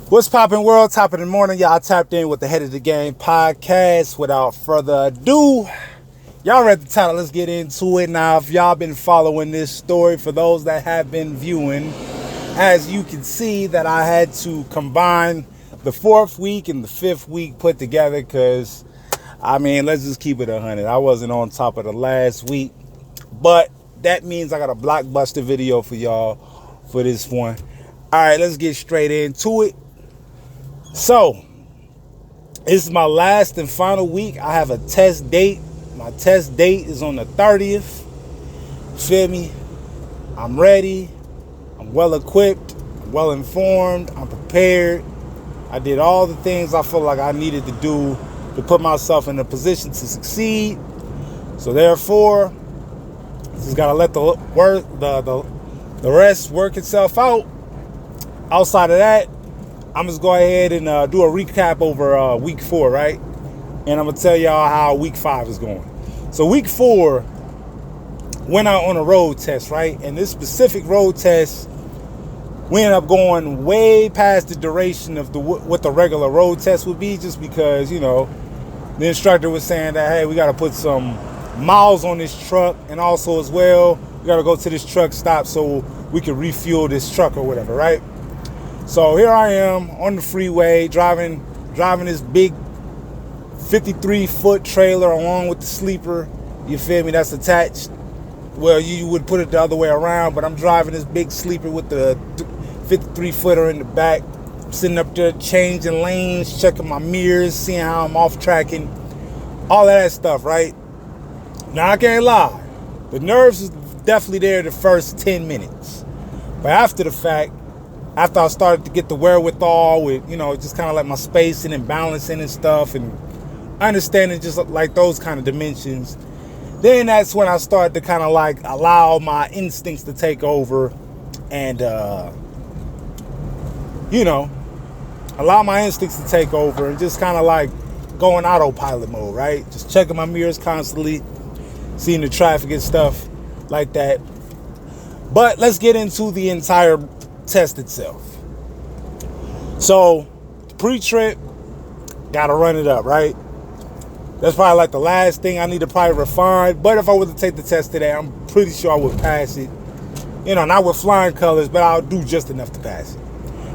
What's poppin' world? Top of the morning. Y'all tapped in with the Head of the Game podcast. Without further ado, y'all read the title. Let's get into it. Now, if y'all been following this story, for those that have been viewing, as you can see that I had to combine the 4th week and the 5th week put together because, let's just keep it 100. I wasn't on top of the last week, but that means I got a blockbuster video for y'all for this one. All right, let's get straight into it. So, this is my last and final week. I have a test date. My test date is on the 30th. Feel me? I'm ready. I'm well equipped. I'm well informed. I'm prepared. I did all the things I feel like I needed to do to put myself in a position to succeed. So therefore, just gotta let the rest work itself out. Outside of that, I'm just go ahead and do a recap over week 4, right? And I'm gonna tell y'all how week 5 is going. So week 4 went out on a road test, right? And this specific road test, we ended up going way past the duration of what the regular road test would be, just because, the instructor was saying that, hey, we got to put some miles on this truck, and also as well, we got to go to this truck stop so we can refuel this truck or whatever, right? So here I am on the freeway driving this big 53-foot trailer along with the sleeper. You feel me? That's attached. Well, you would put it the other way around, but I'm driving this big sleeper with the 53-footer in the back. I'm sitting up there changing lanes, checking my mirrors, seeing how I'm off tracking, all of that stuff, right? Now, I can't lie. The nerves is definitely there the first 10 minutes. But after the fact, after I started to get the wherewithal with, just kind of like my spacing and balancing and stuff and understanding just like those kind of dimensions, then that's when I started to kind of like allow my instincts to take over and, allow my instincts to take over and just kind of like go in autopilot mode, right? Just checking my mirrors constantly, seeing the traffic and stuff like that. But let's get into the entire test itself. So, pre-trip, gotta run it up, right? That's probably like the last thing I need to probably refine. But if I were to take the test today, I'm pretty sure I would pass it. Not with flying colors, but I'll do just enough to pass it.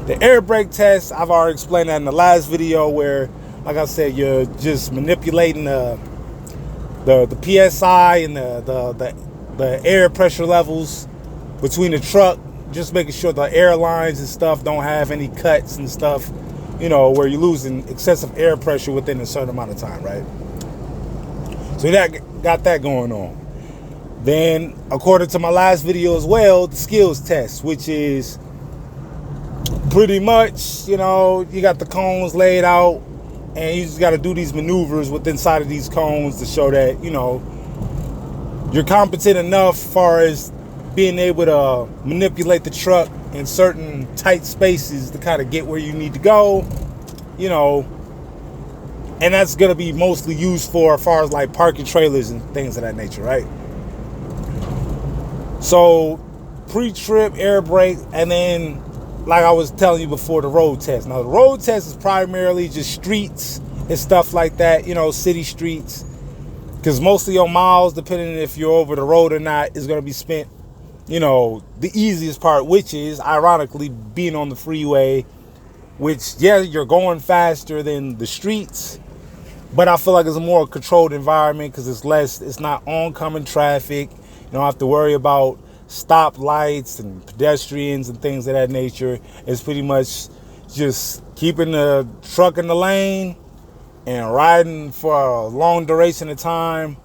The air brake test, I've already explained that in the last video where, like I said, you're just manipulating the PSI and the air pressure levels between the truck, just making sure the airlines and stuff don't have any cuts and stuff, where you're losing excessive air pressure within a certain amount of time, right? So that got that going on. Then, according to my last video as well, the skills test, which is pretty much, you got the cones laid out, and you just got to do these maneuvers within inside of these cones to show that, you're competent enough as far as being able to manipulate the truck in certain tight spaces to kind of get where you need to go, and that's going to be mostly used for as far as like parking trailers and things of that nature, right? So pre-trip, air brake, and then like I was telling you before, the road test. Now the road test is primarily just streets and stuff like that, city streets, because most of your miles, depending if you're over the road or not, is going to be spent, the easiest part, which is ironically being on the freeway, which, yeah, you're going faster than the streets, but I feel like it's a more controlled environment because it's not oncoming traffic. You don't have to worry about stoplights and pedestrians and things of that nature. It's pretty much just keeping the truck in the lane and riding for a long duration of time,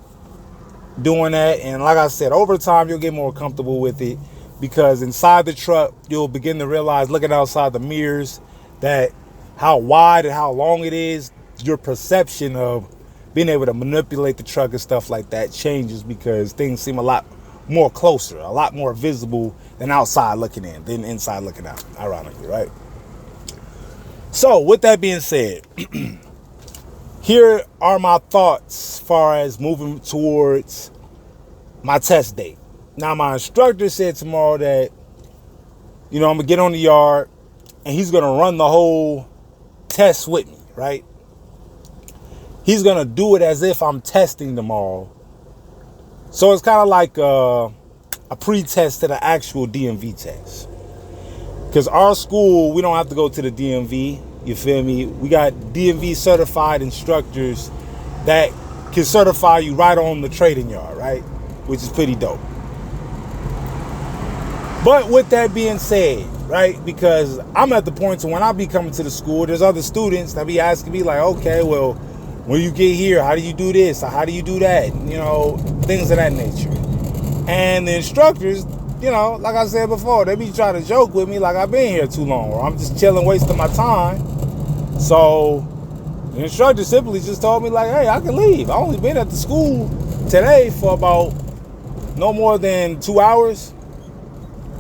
doing that. And like I said, over time you'll get more comfortable with it, because inside the truck you'll begin to realize, looking outside the mirrors, that how wide and how long it is, your perception of being able to manipulate the truck and stuff like that changes, because things seem a lot more closer, a lot more visible than outside looking in, than inside looking out, ironically, right? So with that being said, here are my thoughts as far as moving towards my test date. Now, my instructor said tomorrow that, I'm going to get on the yard and he's gonna run the whole test with me, right? He's gonna do it as if I'm testing tomorrow. So it's kind of like a pre-test to the actual DMV test. Because our school, we don't have to go to the DMV. You feel me? We got DMV certified instructors that can certify you right on the trading yard, right? Which is pretty dope. But with that being said, right, because I'm at the point to when I be coming to the school, there's other students that be asking me like, okay, well, when you get here, how do you do this? Or how do you do that? You know, things of that nature. And the instructors, you know, like I said before, they be trying to joke with me like I've been here too long, or I'm just chilling, wasting my time. So the instructor simply just told me like, hey, I can leave. I only been at the school today for about no more than 2 hours.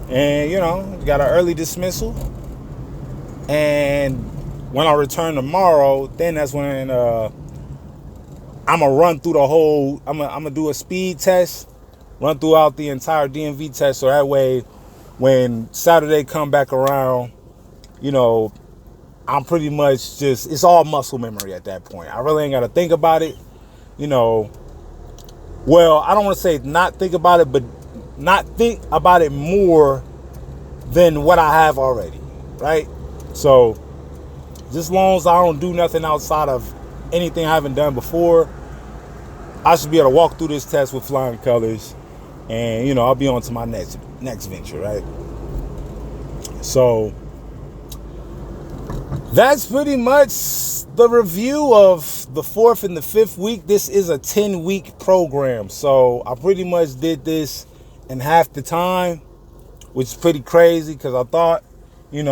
And, you know, got an early dismissal. And when I return tomorrow, then that's when I'm going to run through the whole, I'm going to do a speed test, run throughout the entire DMV test. So that way, when Saturday come back around, you know, I'm pretty much just, it's all muscle memory at that point. I really ain't got to think about it, you know. Well, I don't want to say not think about it, but not think about it more than what I have already, right? So just as long as I don't do nothing outside of anything I haven't done before, I should be able to walk through this test with flying colors, and, you know, I'll be on to my next venture, right? So that's pretty much the review of the 4th and the 5th week. This is a 10-week program, so I pretty much did this in half the time, which is pretty crazy because I thought, you're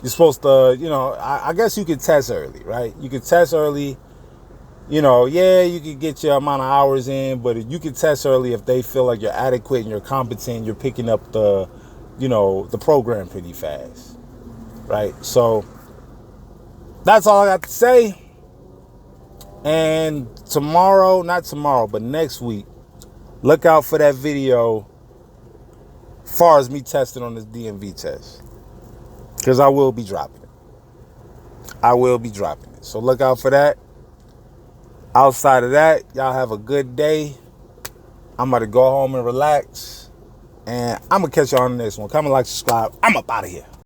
supposed to, I guess you could test early, right? You could test early, yeah, you could get your amount of hours in, but you could test early if they feel like you're adequate and you're competent, you're picking up the program pretty fast, right? So that's all I got to say. And not tomorrow, but next week, look out for that video as far as me testing on this DMV test, because I will be dropping it. So look out for that. Outside of that, y'all have a good day. I'm about to go home and relax, and I'm going to catch y'all on the next one. Comment, like, subscribe. I'm up out of here.